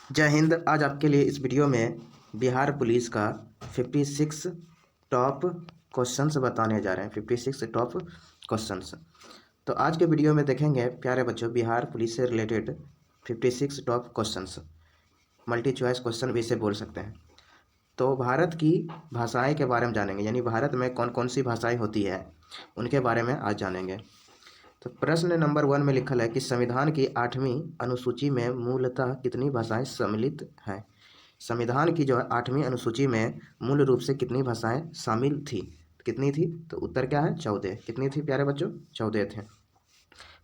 जय हिंद। आज आपके लिए इस वीडियो में बिहार पुलिस का 56 टॉप क्वेश्चंस बताने जा रहे हैं। 56 टॉप क्वेश्चंस। तो आज के वीडियो में देखेंगे प्यारे बच्चों बिहार पुलिस से related 56 top questions. Multi choice question भी इसे बोल सकते हैं। तो भारत की भाषाएं के बारे में जानेंगे, यानी भारत में कौन कौन सी भाषाएं होती है उनके बारे में आज जानेंगे। तो प्रश्न नंबर 1 में लिखल है कि संविधान की 8वीं अनुसूची में मूलतः कितनी भाषाएं सम्मिलित हैं। संविधान की जो है 8वीं अनुसूची में मूल रूप से कितनी भाषाएं शामिल थी, कितनी थी? तो उत्तर क्या है? 14। कितनी थी प्यारे बच्चों? 14 थे।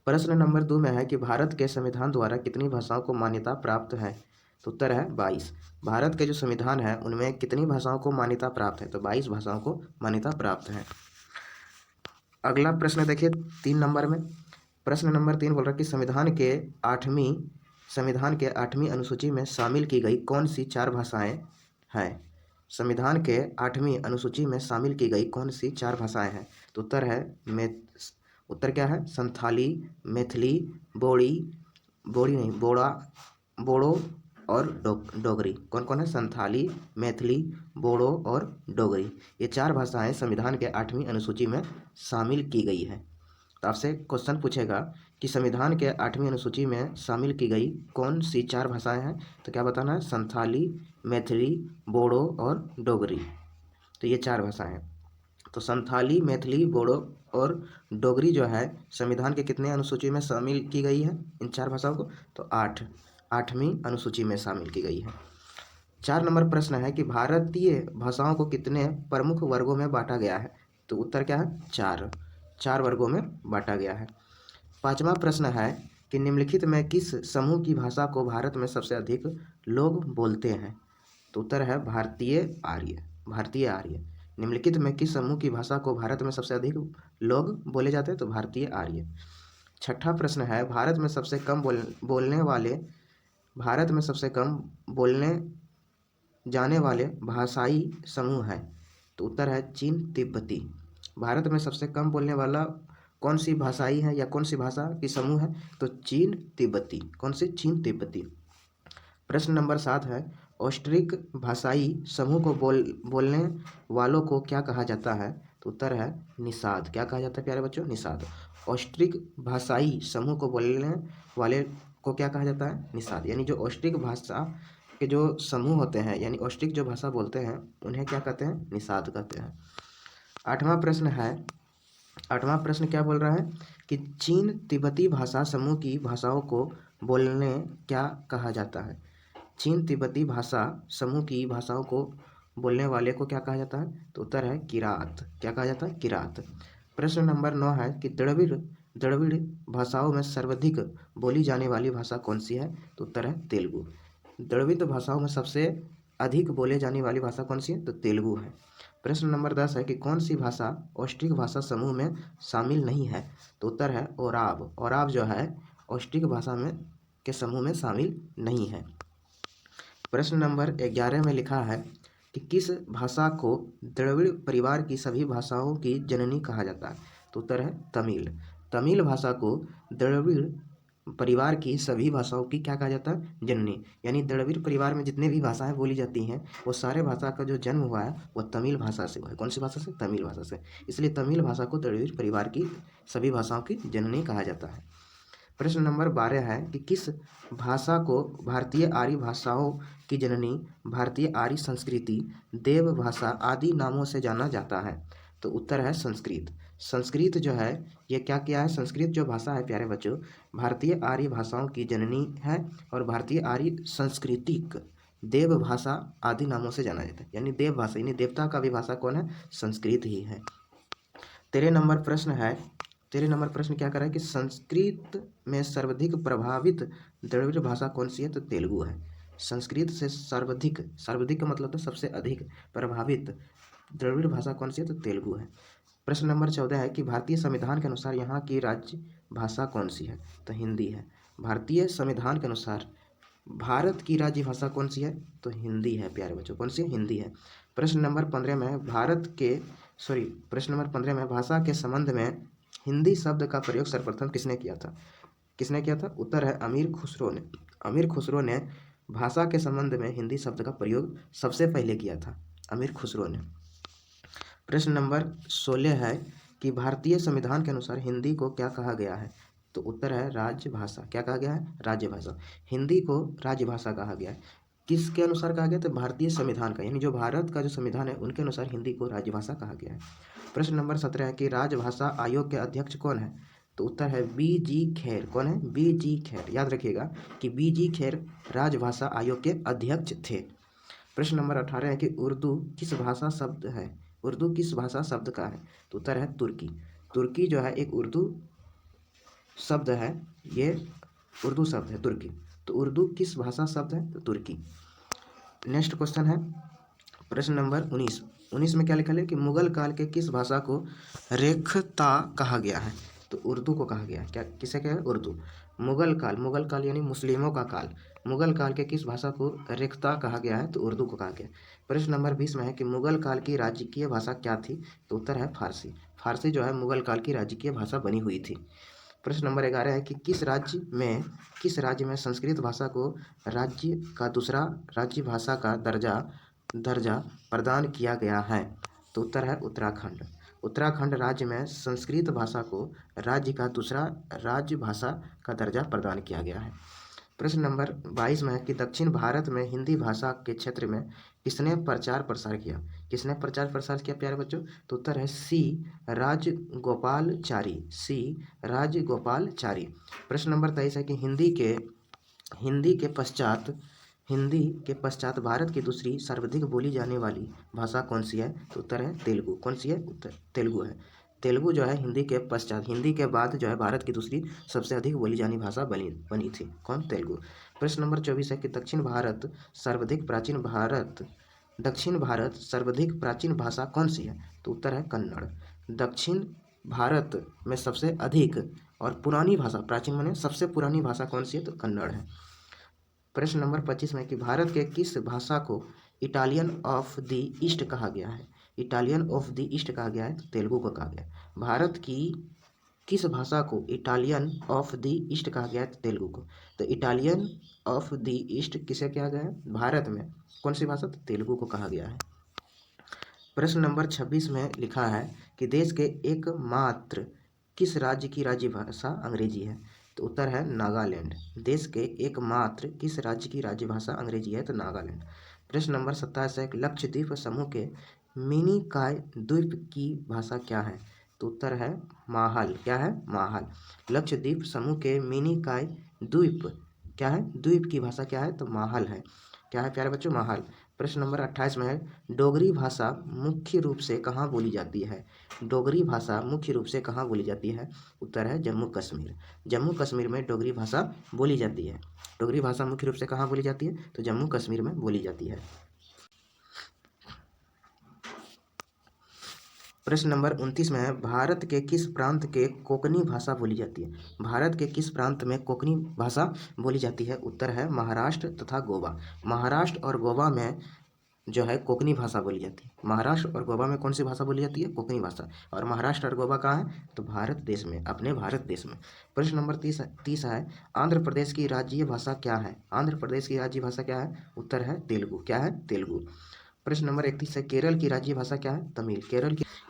प्रश्न नंबर 2 में है कि भारत के संविधान द्वारा कितनी भाषाओं को मान्यता प्राप्त है। तो उत्तर है 22। भारत के जो संविधान है उनमें कितनी भाषाओं को मान्यता प्राप्त है? तो 22 भाषाओं को मान्यता प्राप्त है। अगला प्रश्न देखिए 3 नंबर में। प्रश्न नंबर 3 बोल रहा है कि संविधान के 8वीं अनुसूची में शामिल की गई कौन सी 4 भाषाएं हैं। संविधान के 8वीं अनुसूची में शामिल की गई कौन सी 4 भाषाएं हैं? तो उत्तर क्या है? संथाली, मैथिली, बोड़ो और डोगरी। कौन कौन है? संथाली, मैथिली, बोड़ो और डोगरी। ये 4 भाषाएं संविधान के 8वीं अनुसूची में शामिल की गई है। तो आपसे क्वेश्चन पूछेगा कि संविधान के 8वीं अनुसूची में शामिल की गई कौन सी 4 भाषाएं हैं। तो क्या बताना है? संथाली, मैथिली, बोड़ो और डोगरी। तो ये 4 भाषाएं हैं। तो संथाली, मैथिली, बोड़ो और डोगरी जो है संविधान के कितने अनुसूची में शामिल की गई है इन 4 भाषाओं को? तो 8वीं अनुसूची में शामिल की गई है। 4 नंबर प्रश्न है कि भारतीय भाषाओं को कितने प्रमुख वर्गों में बांटा गया है। तो उत्तर क्या है? 4 वर्गों में बांटा गया है। 5वां प्रश्न है कि निम्नलिखित में किस समूह की भाषा को भारत में सबसे अधिक लोग बोलते हैं। तो उत्तर है भारतीय आर्य। निम्नलिखित में किस समूह की भाषा को भारत में सबसे अधिक लोग बोले जाते हैं? तो भारतीय आर्य। 6ठा प्रश्न है भारत में सबसे कम बोलने जाने वाले भाषाई समूह है। तो उत्तर है चीन तिब्बती। भारत में सबसे कम बोलने वाला कौन सी भाषाई है या कौन सी भाषा की समूह है? तो चीन तिब्बती। कौन सी? चीन तिब्बती। प्रश्न नंबर 7 है ऑस्ट्रिक भाषाई समूह को बोलने वालों को क्या कहा जाता है। तो उत्तर है निषाद। क्या कहा जाता है प्यारे बच्चों? निषाद। ऑस्ट्रिक भाषाई समूह को बोलने वाले को क्या कहा जाता है? निषाद। यानी जो ऑस्ट्रिक भाषा के जो समूह होते हैं, यानी ऑस्ट्रिक जो भाषा बोलते हैं उन्हें क्या कहते हैं? निषाद कहते हैं। 8वां प्रश्न क्या बोल रहा है कि चीन तिब्बती भाषा समूह की भाषाओं को बोलने क्या कहा जाता है। चीन तिब्बती भाषा समूह की भाषाओं को बोलने वाले को क्या कहा जाता है? तो उत्तर है किरात। क्या कहा जाता है? किरात। प्रश्न नंबर 9 है कि द्रविड़ भाषाओं में सर्वाधिक बोली जाने वाली भाषा कौन सी है। तो उत्तर है तेलुगु। द्रविड़ भाषाओं में सबसे अधिक बोले जाने वाली भाषा कौन सी है? तो तेलुगु है। प्रश्न नंबर 10 है कि कौन सी भाषा ऑस्ट्रिक भाषा समूह में शामिल नहीं है। तो उत्तर है ओराव। ओराव जो है ऑस्ट्रिक भाषा में के समूह में शामिल नहीं है। प्रश्न नंबर 11 में लिखा है कि किस भाषा को द्रविड़ परिवार की सभी भाषाओं की जननी कहा जाता है। तो उत्तर है तमिल। तमिल भाषा को द्रविड़ परिवार की सभी भाषाओं की क्या कहा जाता है? जननी। यानी द्रविड़ परिवार में जितने भी भाषाएं बोली जाती हैं वो सारे भाषा का जो जन्म हुआ है वो तमिल भाषा से हुआ है। कौन सी भाषा से? तमिल भाषा से। इसलिए तमिल भाषा को द्रविड़ परिवार की सभी भाषाओं की जननी कहा जाता है। प्रश्न नंबर 12 है कि किस भाषा को भारतीय आर्य भाषाओं की जननी, भारतीय आर्य संस्कृति, देव भाषा आदि नामों से जाना जाता है। तो उत्तर है संस्कृत। संस्कृत जो है ये क्या है? संस्कृत जो भाषा है प्यारे बच्चों भारतीय आर्य भाषाओं की जननी है और भारतीय आर्य सांस्कृतिक देव भाषा आदि नामों से जाना जाता है। यानी देव भाषा, यानी देवता का भी भाषा कौन है? संस्कृत ही है। 13 नंबर प्रश्न क्या कर रहा है कि संस्कृत में सर्वाधिक प्रभावित द्रविड़ भाषा कौन सी है। तो तेलुगु है। संस्कृत से सर्वाधिक का मतलब है सबसे अधिक प्रभावित द्रविड़ भाषा कौन सी है। तो तेलुगु है। प्रश्न नंबर 14 है कि भारतीय संविधान के अनुसार यहाँ की राज्य भाषा कौन सी है। तो हिंदी है। भारतीय संविधान के अनुसार भारत की राज्य भाषा कौन सी है। तो हिंदी है प्यारे बच्चों। कौन सी है? हिंदी है। प्रश्न नंबर 15 में भाषा के संबंध में हिंदी शब्द का प्रयोग सर्वप्रथम किसने किया था। उत्तर है अमीर खुसरो ने। अमीर खुसरो ने भाषा के संबंध में हिंदी शब्द का प्रयोग सबसे पहले किया था? अमीर खुसरो ने। प्रश्न नंबर 16 है कि भारतीय संविधान के अनुसार हिंदी को क्या कहा गया है? तो उत्तर है राजभाषा। क्या कहा गया है? राजभाषा। हिंदी को राजभाषा कहा गया है। किसके अनुसार कहा गया? तो भारतीय संविधान का, यानी जो भारत का जो संविधान है उनके अनुसार हिंदी को राजभाषा कहा गया है। प्रश्न नंबर 17 है कि राजभाषा आयोग के अध्यक्ष कौन है? तो उत्तर है बी.जी. खेर। कौन है? बी.जी. खेर। याद रखिएगा कि बी.जी. खेर राजभाषा आयोग के अध्यक्ष थे। प्रश्न नंबर 18 है कि उर्दू किस भाषा शब्द है? उर्दू किस भाषा शब्द का है? तो उत्तर है तुर्की। तुर्की जो है एक उर्दू शब्द है, ये उर्दू शब्द है तुर्की। तो उर्दू किस भाषा शब्द है? तो तुर्की। नेक्स्ट क्वेश्चन है प्रश्न नंबर 19 में क्या लिखा है कि मुगल काल के किस भाषा को रेखता कहा गया है? तो उर्दू को कहा गया है। क्या किसे कहा है? उर्दू। मुगल काल यानी मुस्लिमों का काल, मुगल काल के किस भाषा को रेखता कहा गया है? तो उर्दू को कहा गया है। प्रश्न नंबर 20 में है कि मुगल काल की राजकीय भाषा क्या थी? तो उत्तर है फारसी। फारसी जो है मुगल काल की राजकीय भाषा बनी हुई थी। प्रश्न नंबर 11 है कि किस राज्य में संस्कृत भाषा को राज्य का दूसरा राज्य भाषा का दर्जा प्रदान किया गया है? तो उत्तर है उत्तराखंड। उत्तराखंड राज्य में संस्कृत भाषा को राज्य का दूसरा राज्य भाषा का दर्जा प्रदान किया गया है। प्रश्न नंबर 22 में है कि दक्षिण भारत में हिंदी भाषा के क्षेत्र में किसने प्रचार प्रसार किया? किसने प्रचार प्रसार किया प्यारे बच्चों? तो उत्तर है सी राजगोपालचारी। सी राजगोपालचारी। प्रश्न नंबर 23 है कि हिंदी के पश्चात भारत की दूसरी सर्वाधिक बोली जाने वाली भाषा कौन सी है? तो उत्तर है तेलुगु। कौन सी है? उत्तर तेलुगु है। तेलुगु जो है हिंदी के पश्चात, हिंदी के बाद जो है भारत की दूसरी सबसे अधिक बोली जानी भाषा बनी थी। कौन? तेलुगु। प्रश्न नंबर 24 है कि दक्षिण भारत सर्वाधिक प्राचीन भाषा कौन सी है? तो उत्तर है कन्नड़। दक्षिण भारत में सबसे अधिक और पुरानी भाषा, प्राचीन माने सबसे पुरानी भाषा कौन सी है? तो कन्नड़ है। प्रश्न नंबर 25 में कि भारत के किस भाषा को इटालियन ऑफ द ईस्ट कहा गया है? इटालियन ऑफ द ईस्ट कहा गया है तो तेलुगु को कहा गया है। भारत की किस भाषा को इटालियन ऑफ द ईस्ट कहा गया है? तो तेलुगु को। तो इटालियन ऑफ द ईस्ट किसे कहा गया है? भारत में कौन सी भाषा? तो तेलुगु को कहा गया है। प्रश्न नंबर 26 में लिखा है कि देश के एकमात्र किस राज्य की राज्य भाषा अंग्रेजी है? तो उत्तर है नागालैंड। देश के एकमात्र किस राज्य की राज्य भाषा अंग्रेजी है? तो नागालैंड। प्रश्न नंबर 27 है लक्षद्वीप समूह के मिनिकॉय द्वीप की भाषा क्या है? तो उत्तर है माहल। क्या है? माहल। लक्षद्वीप समूह के मिनिकॉय द्वीप क्या है? द्वीप की भाषा क्या है? तो माहल है। क्या है प्यारे बच्चों? माहल। प्रश्न नंबर 28 में है डोगरी भाषा मुख्य रूप से कहाँ बोली जाती है? डोगरी भाषा मुख्य रूप से कहाँ बोली जाती है? उत्तर है जम्मू कश्मीर। जम्मू कश्मीर में डोगरी भाषा बोली जाती है। डोगरी भाषा मुख्य रूप से कहाँ बोली जाती है? तो जम्मू कश्मीर में बोली जाती है। प्रश्न नंबर 29 में है भारत के किस प्रांत के कोंकणी भाषा बोली जाती है? भारत के किस प्रांत में कोंकणी भाषा बोली जाती है? उत्तर है महाराष्ट्र तथा गोवा। महाराष्ट्र और गोवा में जो है कोंकणी भाषा बोली जाती है। महाराष्ट्र और गोवा में कौन सी भाषा बोली जाती है? कोंकणी भाषा। और महाराष्ट्र और गोवा कहाँ है? तो भारत देश में, अपने भारत देश में। प्रश्न नंबर 30 है आंध्र प्रदेश की राज्य भाषा क्या है? आंध्र प्रदेश की राज्य भाषा क्या है? उत्तर है तेलुगु। क्या है? तेलुगु। प्रश्न नंबर 31 है केरल की राज्य भाषा क्या है? तमिल।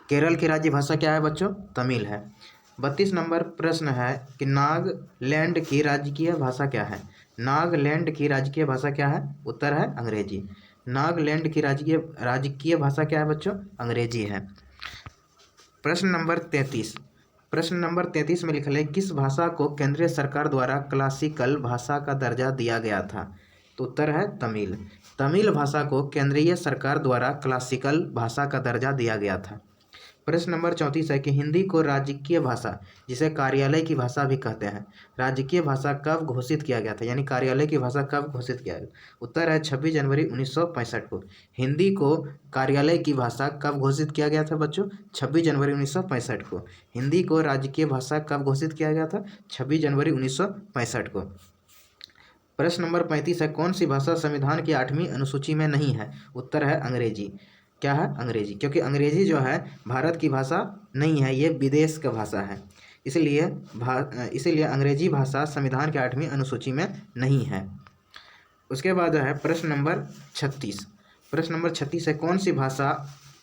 केरल की राज्य भाषा क्या है बच्चों? तमिल है। 32 नंबर प्रश्न है कि नागालैंड की राजकीय भाषा क्या है? नागालैंड की राजकीय भाषा क्या है? उत्तर है अंग्रेजी। नागालैंड की राजकीय भाषा क्या है बच्चों? अंग्रेजी है। प्रश्न नंबर 33 में लिखा है किस भाषा को केंद्रीय सरकार द्वारा क्लासिकल भाषा का दर्जा दिया गया था? तो उत्तर है तमिल। तमिल भाषा को केंद्रीय सरकार द्वारा क्लासिकल भाषा का दर्जा दिया गया था। प्रश्न नंबर 34 है कि हिंदी को राजकीय भाषा, जिसे कार्यालय की भाषा भी कहते हैं, राजकीय भाषा कब घोषित किया गया था? यानी कार्यालय की भाषा कब घोषित किया गया? उत्तर है 26 जनवरी 1965 को। हिंदी को कार्यालय की भाषा कब घोषित किया गया था बच्चों? 26 जनवरी 1965 को। हिंदी को राजकीय भाषा कब घोषित किया गया था? 26 जनवरी 1965 को। प्रश्न नंबर 35 है कौन सी भाषा संविधान की 8वीं अनुसूची में नहीं है? उत्तर है अंग्रेजी। क्या है? अंग्रेजी। क्योंकि अंग्रेजी जो है भारत की भाषा नहीं है, ये विदेश का भाषा है, इसलिए अंग्रेजी भाषा संविधान के 8वीं अनुसूची में नहीं है। उसके बाद है प्रश्न नंबर 36। प्रश्न नंबर 36 है, कौन सी भाषा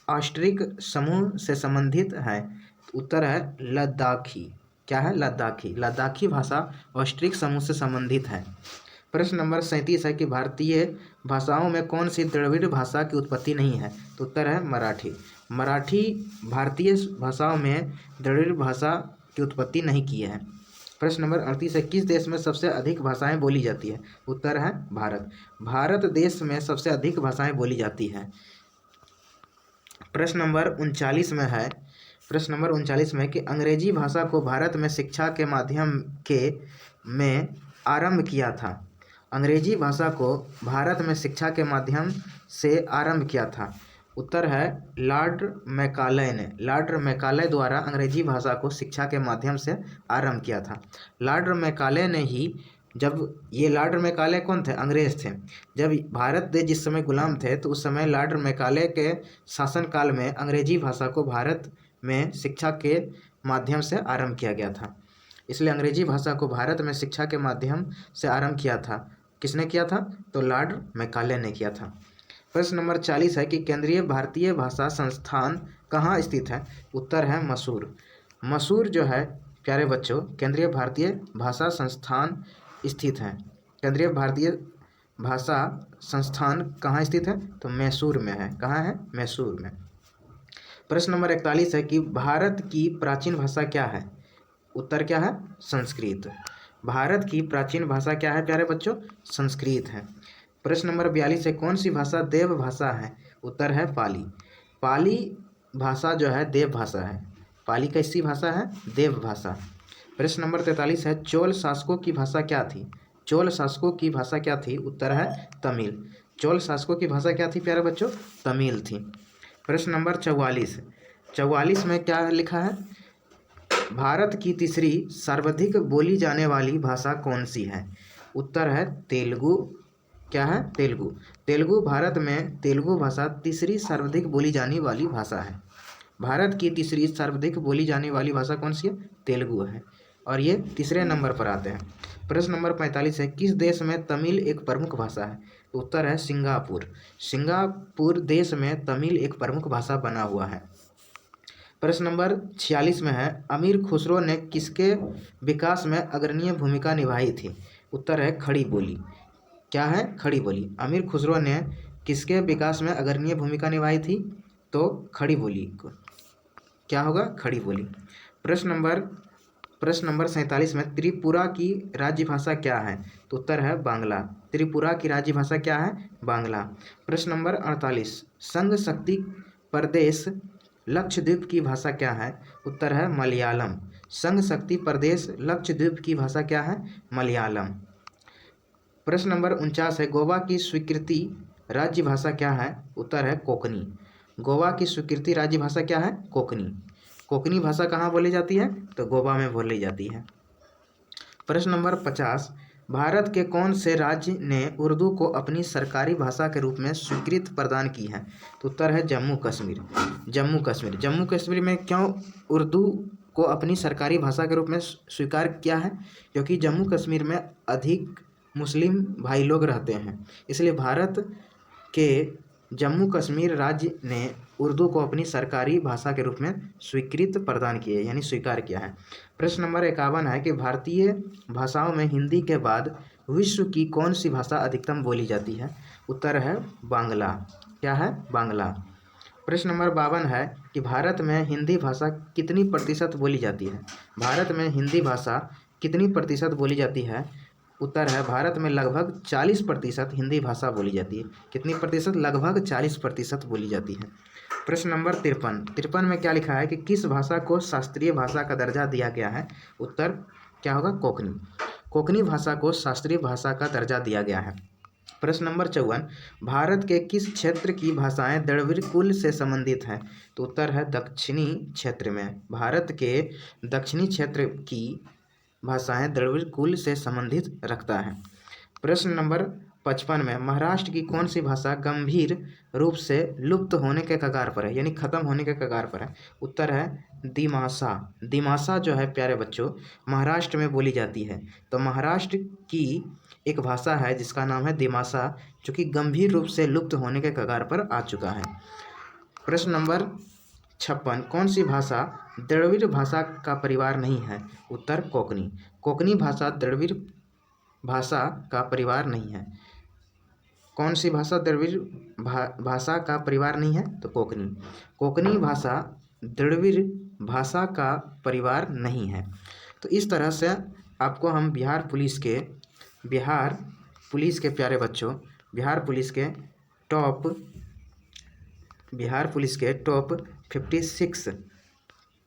ऑस्ट्रिक समूह से संबंधित है? उत्तर है लद्दाखी। क्या है? लद्दाखी। लद्दाखी भाषा ऑस्ट्रिक समूह से संबंधित है। प्रश्न नंबर 37 है कि भारतीय भाषाओं में कौन सी द्रविड़ भाषा की उत्पत्ति नहीं है? तो उत्तर है मराठी। मराठी भारतीय भाषाओं में द्रविड़ भाषा की उत्पत्ति नहीं की है। प्रश्न नंबर 38 है, किस देश में सबसे अधिक भाषाएं बोली जाती है? उत्तर है भारत। भारत देश में सबसे अधिक भाषाएं बोली जाती है। प्रश्न नंबर 39 में है, प्रश्न नंबर 39 में कि अंग्रेजी भाषा को भारत में शिक्षा के माध्यम में आरंभ किया था। अंग्रेजी भाषा को भारत में शिक्षा के माध्यम से आरंभ किया था। उत्तर है लॉर्ड मैकाले ने। लॉर्ड मैकाले द्वारा अंग्रेजी भाषा को शिक्षा के माध्यम से आरंभ किया था। लॉर्ड मैकाले ने ही, जब ये लॉर्ड मैकाले कौन थे? अंग्रेज थे। जब भारत देश जिस समय गुलाम थे तो उस समय लॉर्ड मैकाले के शासनकाल में अंग्रेजी भाषा को भारत में शिक्षा के माध्यम से आरंभ किया गया था। इसलिए अंग्रेजी भाषा को भारत में शिक्षा के माध्यम से आरंभ किया था। किसने किया था? तो लॉर्ड मैकाले ने किया था। प्रश्न नंबर 40 है कि केंद्रीय भारतीय भाषा संस्थान कहाँ स्थित है? उत्तर है मसूर। मसूर जो है प्यारे बच्चों, केंद्रीय भारतीय भाषा संस्थान स्थित है। केंद्रीय भारतीय भाषा संस्थान कहाँ स्थित है? तो मैसूर में है। कहाँ है? मैसूर में। प्रश्न नंबर 41 है कि भारत की प्राचीन भाषा क्या है? उत्तर क्या है? संस्कृत। भारत की प्राचीन भाषा क्या है प्यारे बच्चों? संस्कृत है। प्रश्न नंबर 42 है, कौन सी भाषा देव भाषा है? उत्तर है पाली। पाली भाषा जो है देव भाषा है। पाली कैसी भाषा है? देव भाषा। प्रश्न नंबर 43 है, चोल शासकों की भाषा क्या थी? चोल शासकों की भाषा क्या थी? उत्तर है तमिल। चोल शासकों की भाषा क्या थी प्यारे बच्चों? तमिल थी। प्रश्न नंबर 44 में क्या लिखा है? भारत की तीसरी सर्वाधिक बोली जाने वाली भाषा कौन सी है? उत्तर है तेलुगु। क्या है? तेलुगु। तेलुगु भारत में तेलुगु भाषा तीसरी सर्वाधिक बोली जाने वाली भाषा है। भारत की तीसरी सर्वाधिक बोली जाने वाली भाषा कौन सी है? तेलुगु है, और ये तीसरे नंबर पर आते हैं। प्रश्न नंबर 45 है, किस देश में तमिल एक प्रमुख भाषा है? तो उत्तर है सिंगापुर। सिंगापुर देश में तमिल एक प्रमुख भाषा बना हुआ है। प्रश्न नंबर 46 में है, अमीर खुसरो ने किसके विकास में अग्रणी भूमिका निभाई थी? उत्तर है खड़ी बोली। क्या है? खड़ी बोली। अमीर खुसरो ने किसके विकास में अग्रणी भूमिका निभाई थी? तो खड़ी बोली को। क्या होगा? खड़ी बोली। प्रश्न नंबर 47 में त्रिपुरा की राज्य भाषा क्या है? तो उत्तर है बांग्ला। त्रिपुरा की राज्य भाषा क्या है? बांग्ला। प्रश्न नंबर 48, संघ शक्ति प्रदेश लक्षद्वीप की भाषा क्या है? उत्तर है मलयालम। संघ शक्ति प्रदेश लक्षद्वीप की भाषा क्या है? मलयालम। प्रश्न नंबर 49 है, गोवा की स्वीकृति राज्य भाषा क्या है? उत्तर है कोंकणी। गोवा की स्वीकृति राज्य भाषा क्या है? कोंकणी। कोंकणी भाषा कहाँ बोली जाती है? तो गोवा में बोली जाती है। प्रश्न नंबर 50, भारत के कौन से राज्य ने उर्दू को अपनी सरकारी भाषा के रूप में स्वीकृति प्रदान की है? तो उत्तर है जम्मू कश्मीर। जम्मू कश्मीर। जम्मू कश्मीर में क्यों उर्दू को अपनी सरकारी भाषा के रूप में स्वीकार किया है? क्योंकि जम्मू कश्मीर में अधिक मुस्लिम भाई लोग रहते हैं, इसलिए भारत के जम्मू कश्मीर राज्य ने उर्दू को अपनी सरकारी भाषा के रूप में स्वीकृति प्रदान की है, यानी स्वीकार किया है। प्रश्न नंबर 51 है कि भारतीय भाषाओं में हिंदी के बाद विश्व की कौन सी भाषा अधिकतम बोली जाती है? उत्तर है बांग्ला। क्या है? बांग्ला। प्रश्न नंबर 52 है कि भारत में हिंदी भाषा कितनी प्रतिशत बोली जाती है? भारत में हिंदी भाषा कितनी प्रतिशत बोली जाती है? उत्तर है भारत में लगभग 40% हिंदी भाषा बोली जाती है। कितनी प्रतिशत? लगभग 40% बोली जाती है। प्रश्न नंबर 53 में क्या लिखा है कि किस भाषा को शास्त्रीय भाषा का दर्जा दिया गया है? उत्तर क्या होगा? कोंकणी। कोंकणी भाषा को शास्त्रीय भाषा का दर्जा दिया गया है। प्रश्न नंबर 54, भारत के किस क्षेत्र की भाषाएं द्रविड़ कुल से संबंधित हैं? तो उत्तर है दक्षिणी क्षेत्र में। भारत के दक्षिणी क्षेत्र की भाषाएं द्रविड़ कुल से संबंधित रखता है। प्रश्न नंबर 55 में महाराष्ट्र की कौन सी भाषा गंभीर रूप से लुप्त होने के कगार पर है, यानी खत्म होने के कगार पर है? उत्तर है दिमासा। दिमासा जो है प्यारे बच्चों महाराष्ट्र में बोली जाती है। तो महाराष्ट्र की एक भाषा है जिसका नाम है दिमासा, जो कि गंभीर रूप से लुप्त होने के कगार पर आ चुका है। प्रश्न नंबर 56, कौन सी भाषा द्रविड़ भाषा का परिवार नहीं है? उत्तर कोंकणी। कोंकणी भाषा द्रविड़ भाषा का परिवार नहीं है। कौन सी भाषा द्रविड़ भाषा का परिवार नहीं है? तो कोंकणी। कोंकणी भाषा द्रविड़ भाषा का परिवार नहीं है। तो इस तरह से आपको हम बिहार पुलिस के प्यारे बच्चों बिहार पुलिस के टॉप 56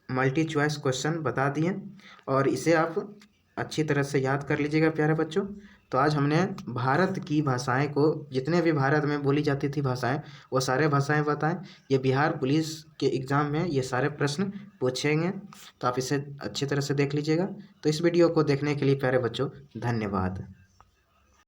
मल्टी चॉइस क्वेश्चन बता दिए और इसे आप अच्छी तरह से याद कर लीजिएगा प्यारे बच्चों। तो आज हमने भारत की भाषाएं को, जितने भी भारत में बोली जाती थी भाषाएं, वो सारे भाषाएं बताएं। ये बिहार पुलिस के एग्ज़ाम में ये सारे प्रश्न पूछेंगे, तो आप इसे अच्छी तरह से देख लीजिएगा। तो इस वीडियो को देखने के लिए प्यारे बच्चों धन्यवाद।